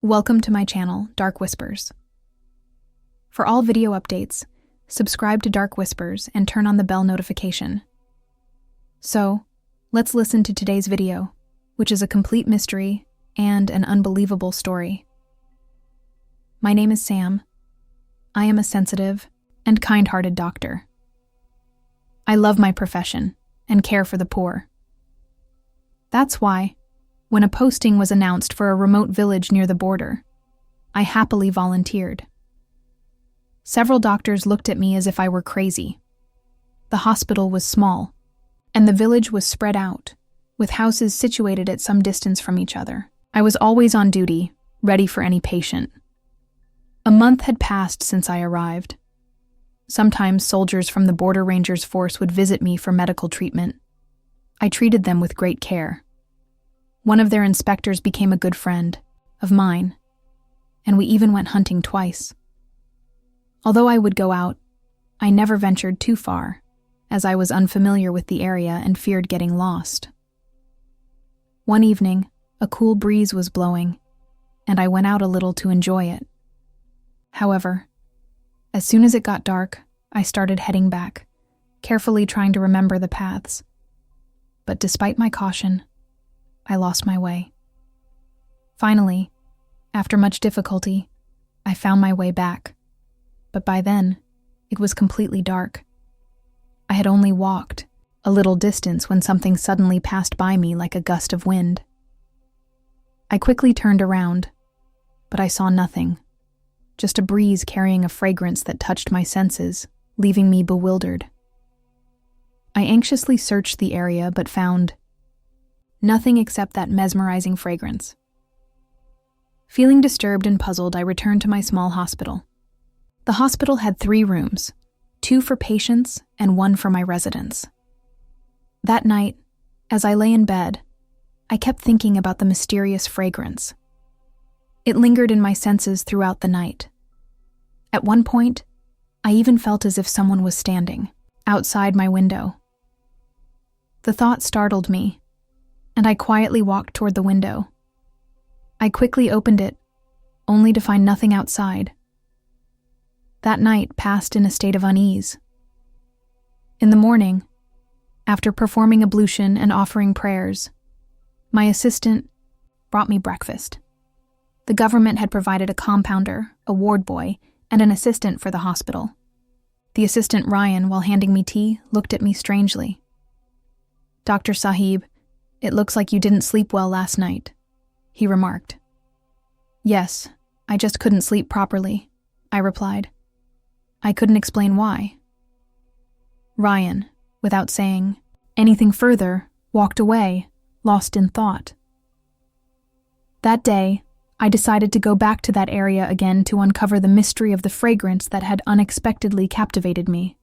Welcome to my channel, Dark Whispers. For all video updates, subscribe to Dark Whispers and turn on the bell notification. So, let's listen to today's video, which is a complete mystery and an unbelievable story. My name is Sam. I am a sensitive and kind-hearted doctor. I love my profession and care for the poor. That's why, when a posting was announced for a remote village near the border, I happily volunteered. Several doctors looked at me as if I were crazy. The hospital was small, and the village was spread out, with houses situated at some distance from each other. I was always on duty, ready for any patient. A month had passed since I arrived. Sometimes soldiers from the Border Rangers force would visit me for medical treatment. I treated them with great care. One of their inspectors became a good friend of mine, and we even went hunting twice. Although I would go out, I never ventured too far, as I was unfamiliar with the area and feared getting lost. One evening, a cool breeze was blowing, and I went out a little to enjoy it. However, as soon as it got dark, I started heading back, carefully trying to remember the paths. But despite my caution, I lost my way. Finally, after much difficulty, I found my way back. But by then, it was completely dark. I had only walked a little distance when something suddenly passed by me like a gust of wind. I quickly turned around, but I saw nothing, just a breeze carrying a fragrance that touched my senses, leaving me bewildered. I anxiously searched the area but found nothing except that mesmerizing fragrance. Feeling disturbed and puzzled, I returned to my small hospital. The hospital had 3 rooms, 2 for patients and 1 for my residents. That night, as I lay in bed, I kept thinking about the mysterious fragrance. It lingered in my senses throughout the night. At one point, I even felt as if someone was standing outside my window. The thought startled me, and I quietly walked toward the window. I quickly opened it, only to find nothing outside. That night passed in a state of unease. In the morning, after performing ablution and offering prayers, my assistant brought me breakfast. The government had provided a compounder, a ward boy, and an assistant for the hospital. The assistant, Ryan, while handing me tea, looked at me strangely. "Dr. Sahib, it looks like you didn't sleep well last night," he remarked. "Yes, I just couldn't sleep properly," I replied. I couldn't explain why. Ryan, without saying anything further, walked away, lost in thought. That day, I decided to go back to that area again to uncover the mystery of the fragrance that had unexpectedly captivated me.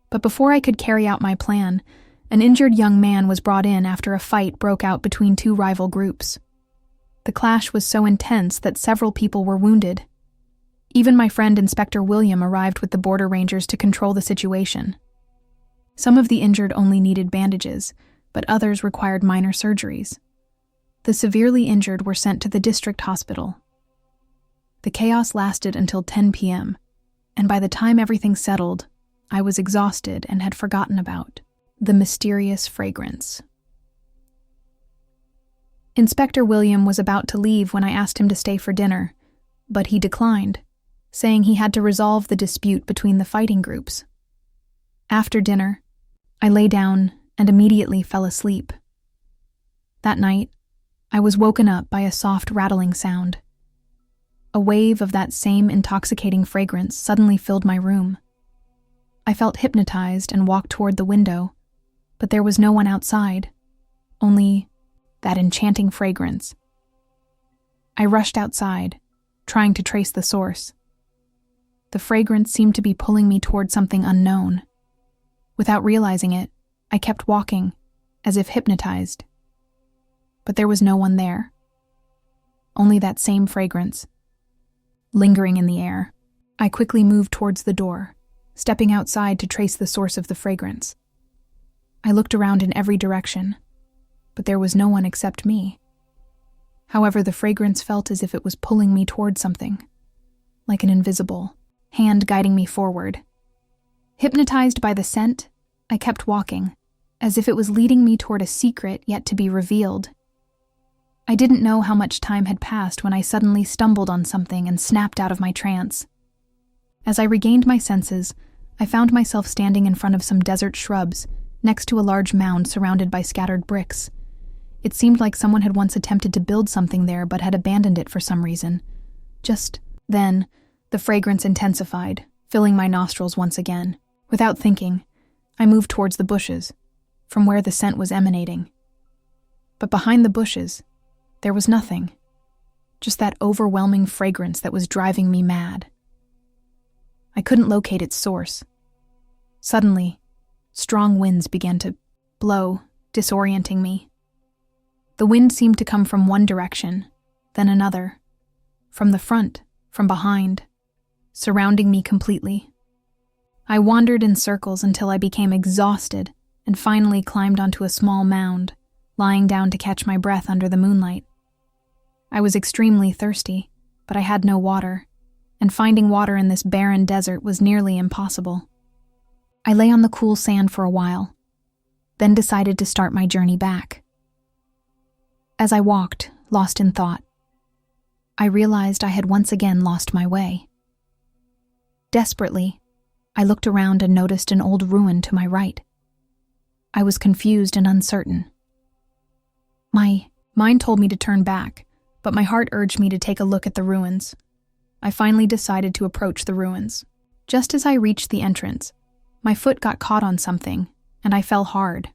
But before I could carry out my plan, an injured young man was brought in after a fight broke out between 2 rival groups. The clash was so intense that several people were wounded. Even my friend Inspector William arrived with the Border Rangers to control the situation. Some of the injured only needed bandages, but others required minor surgeries. The severely injured were sent to the district hospital. The chaos lasted until 10 p.m., and by the time everything settled, I was exhausted and had forgotten about the mysterious fragrance. Inspector William was about to leave when I asked him to stay for dinner, but he declined, saying he had to resolve the dispute between the fighting groups. After dinner, I lay down and immediately fell asleep. That night, I was woken up by a soft rattling sound. A wave of that same intoxicating fragrance suddenly filled my room. I felt hypnotized and walked toward the window, but there was no one outside, only that enchanting fragrance. I rushed outside, trying to trace the source. The fragrance seemed to be pulling me toward something unknown. Without realizing it, I kept walking, as if hypnotized. But there was no one there. Only that same fragrance, lingering in the air. I quickly moved towards the door, stepping outside to trace the source of the fragrance. I looked around in every direction, but there was no one except me. However, the fragrance felt as if it was pulling me toward something, like an invisible hand guiding me forward. Hypnotized by the scent, I kept walking, as if it was leading me toward a secret yet to be revealed. I didn't know how much time had passed when I suddenly stumbled on something and snapped out of my trance. As I regained my senses, I found myself standing in front of some desert shrubs, next to a large mound surrounded by scattered bricks. It seemed like someone had once attempted to build something there but had abandoned it for some reason. Just then, the fragrance intensified, filling my nostrils once again. Without thinking, I moved towards the bushes, from where the scent was emanating. But behind the bushes, there was nothing. Just that overwhelming fragrance that was driving me mad. I couldn't locate its source. Suddenly, strong winds began to blow, disorienting me. The wind seemed to come from one direction, then another, from the front, from behind, surrounding me completely. I wandered in circles until I became exhausted and finally climbed onto a small mound, lying down to catch my breath under the moonlight. I was extremely thirsty, but I had no water, and finding water in this barren desert was nearly impossible. I lay on the cool sand for a while, then decided to start my journey back. As I walked, lost in thought, I realized I had once again lost my way. Desperately, I looked around and noticed an old ruin to my right. I was confused and uncertain. My mind told me to turn back, but my heart urged me to take a look at the ruins. I finally decided to approach the ruins. Just as I reached the entrance, my foot got caught on something, and I fell hard.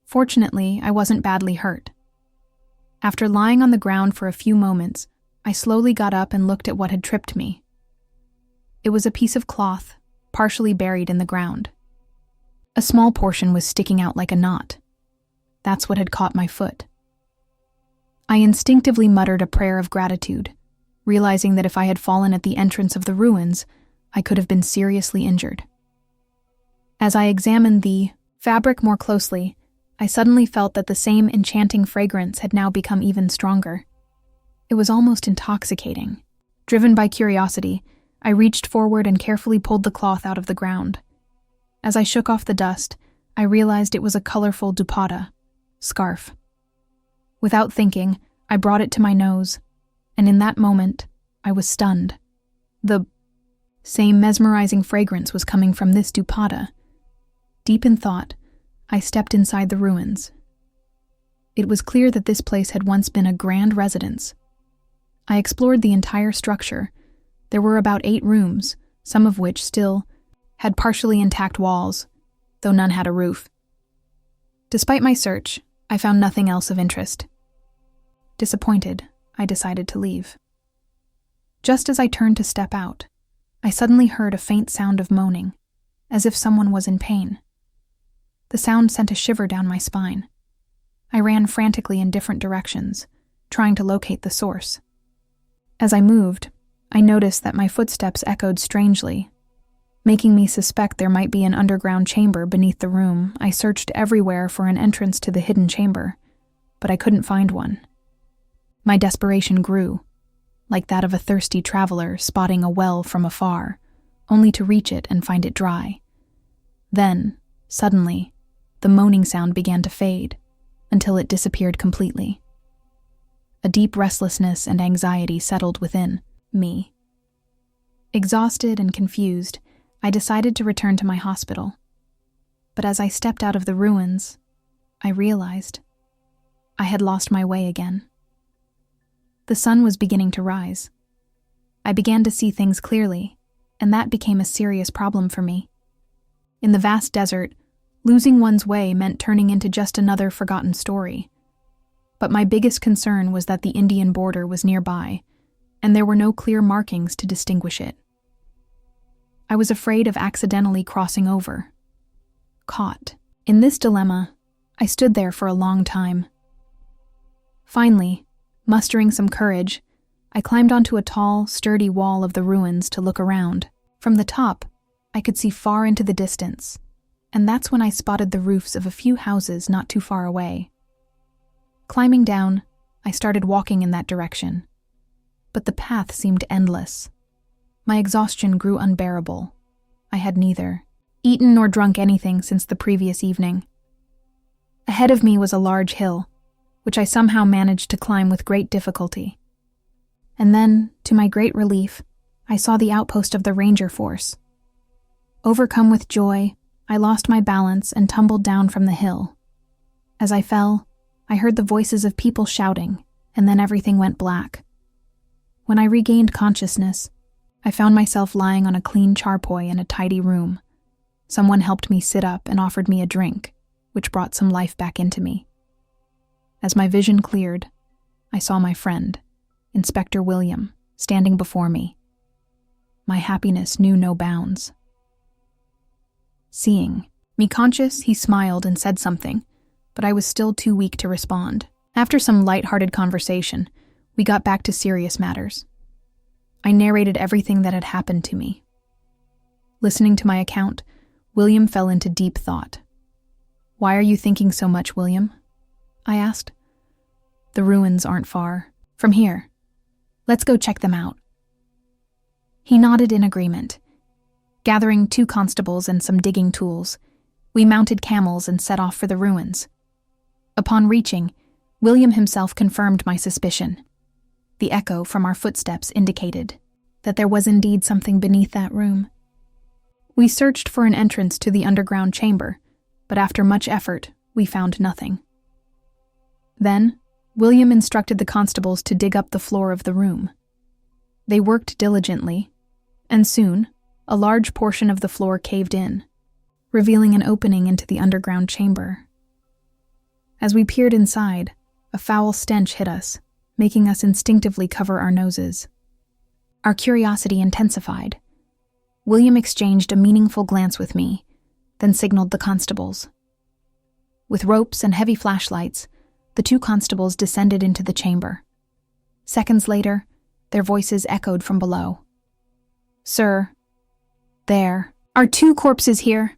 Fortunately, I wasn't badly hurt. After lying on the ground for a few moments, I slowly got up and looked at what had tripped me. It was a piece of cloth, partially buried in the ground. A small portion was sticking out like a knot. That's what had caught my foot. I instinctively muttered a prayer of gratitude, realizing that if I had fallen at the entrance of the ruins, I could have been seriously injured. As I examined the fabric more closely, I suddenly felt that the same enchanting fragrance had now become even stronger. It was almost intoxicating. Driven by curiosity, I reached forward and carefully pulled the cloth out of the ground. As I shook off the dust, I realized it was a colorful dupatta, scarf. Without thinking, I brought it to my nose, and in that moment, I was stunned. The same mesmerizing fragrance was coming from this dupatta. Deep in thought, I stepped inside the ruins. It was clear that this place had once been a grand residence. I explored the entire structure. There were about 8 rooms, some of which still had partially intact walls, though none had a roof. Despite my search, I found nothing else of interest. Disappointed, I decided to leave. Just as I turned to step out, I suddenly heard a faint sound of moaning, as if someone was in pain. The sound sent a shiver down my spine. I ran frantically in different directions, trying to locate the source. As I moved, I noticed that my footsteps echoed strangely. Making me suspect there might be an underground chamber beneath the room, I searched everywhere for an entrance to the hidden chamber, but I couldn't find one. My desperation grew, like that of a thirsty traveler spotting a well from afar, only to reach it and find it dry. Then, suddenly, the moaning sound began to fade, until it disappeared completely. A deep restlessness and anxiety settled within me. Exhausted and confused, I decided to return to my hospital. But as I stepped out of the ruins, I realized I had lost my way again. The sun was beginning to rise. I began to see things clearly, and that became a serious problem for me. In the vast desert, losing one's way meant turning into just another forgotten story. But my biggest concern was that the Indian border was nearby, and there were no clear markings to distinguish it. I was afraid of accidentally crossing over. Caught. In this dilemma, I stood there for a long time. Finally, mustering some courage, I climbed onto a tall, sturdy wall of the ruins to look around. From the top, I could see far into the distance, and that's when I spotted the roofs of a few houses not too far away. Climbing down, I started walking in that direction. But the path seemed endless. My exhaustion grew unbearable. I had neither eaten nor drunk anything since the previous evening. Ahead of me was a large hill, which I somehow managed to climb with great difficulty. And then, to my great relief, I saw the outpost of the ranger force. Overcome with joy, I lost my balance and tumbled down from the hill. As I fell, I heard the voices of people shouting, and then everything went black. When I regained consciousness, I found myself lying on a clean charpoy in a tidy room. Someone helped me sit up and offered me a drink, which brought some life back into me. As my vision cleared, I saw my friend, Inspector William, standing before me. My happiness knew no bounds. Seeing me conscious, he smiled and said something, but I was still too weak to respond. After some light-hearted conversation, we got back to serious matters. I narrated everything that had happened to me. Listening to my account, William fell into deep thought. "Why are you thinking so much, William?" I asked. "The ruins aren't far from here. Let's go check them out." He nodded in agreement. Gathering 2 constables and some digging tools, we mounted camels and set off for the ruins. Upon reaching, William himself confirmed my suspicion. The echo from our footsteps indicated that there was indeed something beneath that room. We searched for an entrance to the underground chamber, but after much effort, we found nothing. Then, William instructed the constables to dig up the floor of the room. They worked diligently, and soon, a large portion of the floor caved in, revealing an opening into the underground chamber. As we peered inside, a foul stench hit us, making us instinctively cover our noses. Our curiosity intensified. William exchanged a meaningful glance with me, then signaled the constables. With ropes and heavy flashlights, the 2 constables descended into the chamber. Seconds later, their voices echoed from below. "Sir, there are 2 corpses here."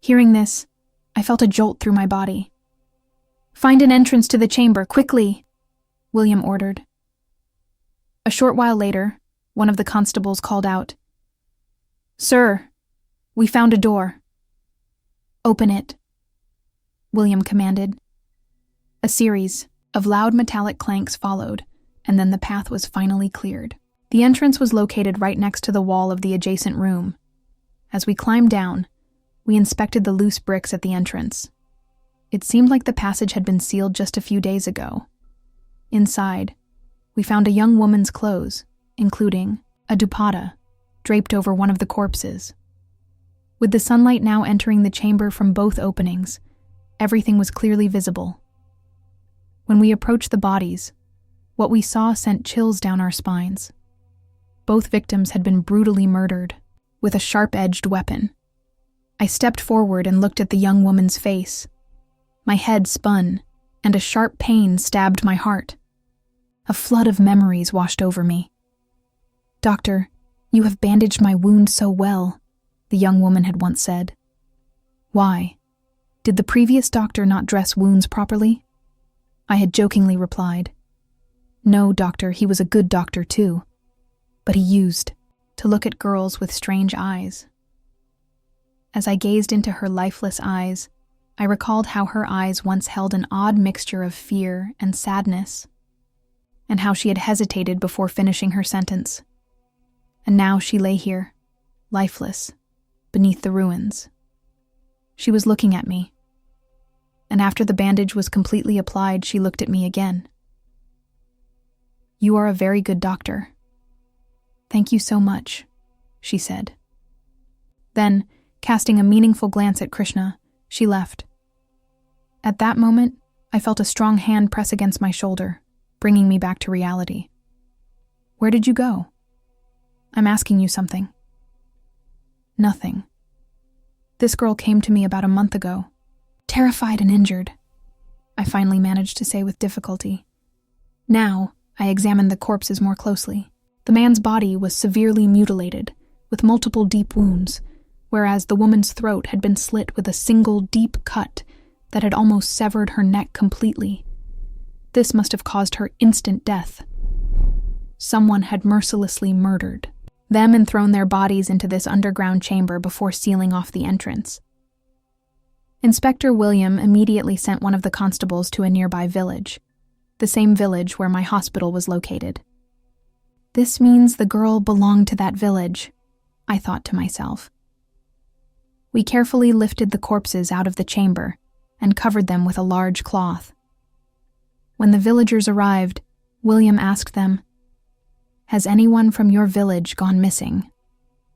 Hearing this, I felt a jolt through my body. "Find an entrance to the chamber, quickly," William ordered. A short while later, one of the constables called out, "Sir, we found a door." "Open it," William commanded. A series of loud metallic clanks followed, and then the path was finally cleared. The entrance was located right next to the wall of the adjacent room. As we climbed down, we inspected the loose bricks at the entrance. It seemed like the passage had been sealed just a few days ago. Inside, we found a young woman's clothes, including a dupatta, draped over one of the corpses. With the sunlight now entering the chamber from both openings, everything was clearly visible. When we approached the bodies, what we saw sent chills down our spines. Both victims had been brutally murdered, with a sharp-edged weapon. I stepped forward and looked at the young woman's face. My head spun, and a sharp pain stabbed my heart. A flood of memories washed over me. "Doctor, you have bandaged my wound so well," the young woman had once said. "Why? Did the previous doctor not dress wounds properly?" I had jokingly replied. "No, doctor, he was a good doctor too. But he used to look at girls with strange eyes." As I gazed into her lifeless eyes, I recalled how her eyes once held an odd mixture of fear and sadness, and how she had hesitated before finishing her sentence. And now she lay here, lifeless, beneath the ruins. She was looking at me, and after the bandage was completely applied, she looked at me again. "You are a very good doctor. Thank you so much," she said. Then, casting a meaningful glance at Krishna, she left. At that moment, I felt a strong hand press against my shoulder, bringing me back to reality. "Where did you go?" "I'm asking you something." "Nothing. This girl came to me about a month ago, terrified and injured," I finally managed to say with difficulty. Now, I examined the corpses more closely. The man's body was severely mutilated, with multiple deep wounds, whereas the woman's throat had been slit with a single deep cut that had almost severed her neck completely. This must have caused her instant death. Someone had mercilessly murdered them and thrown their bodies into this underground chamber before sealing off the entrance. Inspector William immediately sent one of the constables to a nearby village, the same village where my hospital was located. This means the girl belonged to that village, I thought to myself. We carefully lifted the corpses out of the chamber and covered them with a large cloth. When the villagers arrived, William asked them, "Has anyone from your village gone missing?"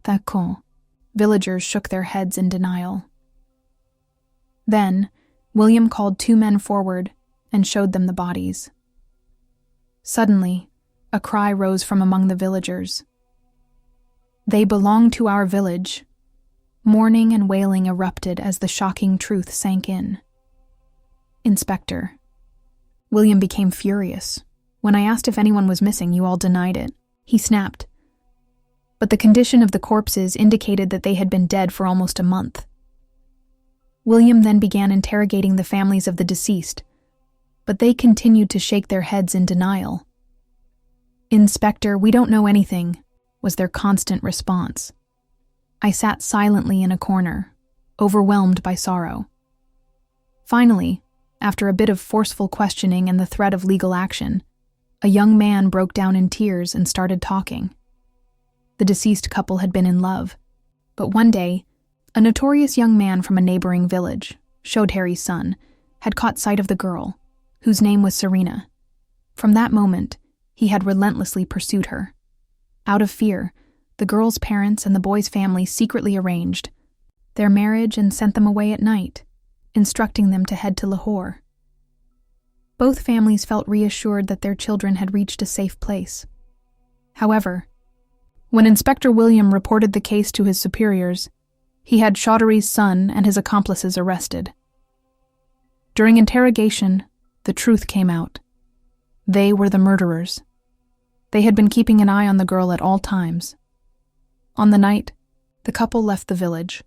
D'accord. Villagers shook their heads in denial. Then, William called 2 men forward and showed them the bodies. Suddenly, a cry rose from among the villagers. "They belong to our village." Mourning and wailing erupted as the shocking truth sank in. "Inspector." William became furious. "When I asked if anyone was missing, you all denied it," he snapped. But the condition of the corpses indicated that they had been dead for almost a month. William then began interrogating the families of the deceased, but they continued to shake their heads in denial. "Inspector, we don't know anything," was their constant response. I sat silently in a corner, overwhelmed by sorrow. Finally, after a bit of forceful questioning and the threat of legal action, a young man broke down in tears and started talking. The deceased couple had been in love, but one day, a notorious young man from a neighboring village, showed Harry's son, had caught sight of the girl, whose name was Serena. From that moment, he had relentlessly pursued her. Out of fear, the girl's parents and the boy's family secretly arranged their marriage and sent them away at night, instructing them to head to Lahore. Both families felt reassured that their children had reached a safe place. However, when Inspector William reported the case to his superiors, he had Chaudhry's son and his accomplices arrested. During interrogation, the truth came out. They were the murderers. They had been keeping an eye on the girl at all times. On the night, the couple left the village.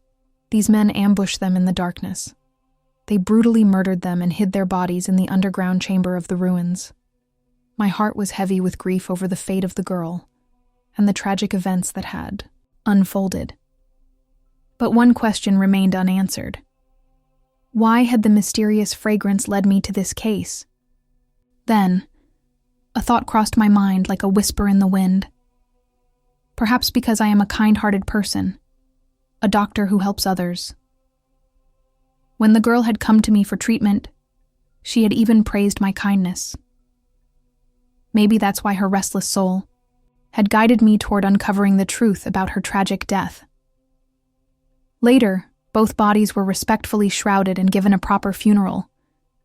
These men ambushed them in the darkness. They brutally murdered them and hid their bodies in the underground chamber of the ruins. My heart was heavy with grief over the fate of the girl and the tragic events that had unfolded. But one question remained unanswered. Why had the mysterious fragrance led me to this case? Then, a thought crossed my mind like a whisper in the wind. Perhaps because I am a kind-hearted person, a doctor who helps others. When the girl had come to me for treatment, she had even praised my kindness. Maybe that's why her restless soul had guided me toward uncovering the truth about her tragic death. Later, both bodies were respectfully shrouded and given a proper funeral,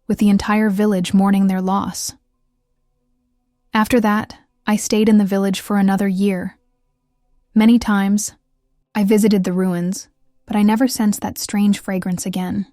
with the entire village mourning their loss. After that, I stayed in the village for another year. Many times, I visited the ruins, but I never sensed that strange fragrance again.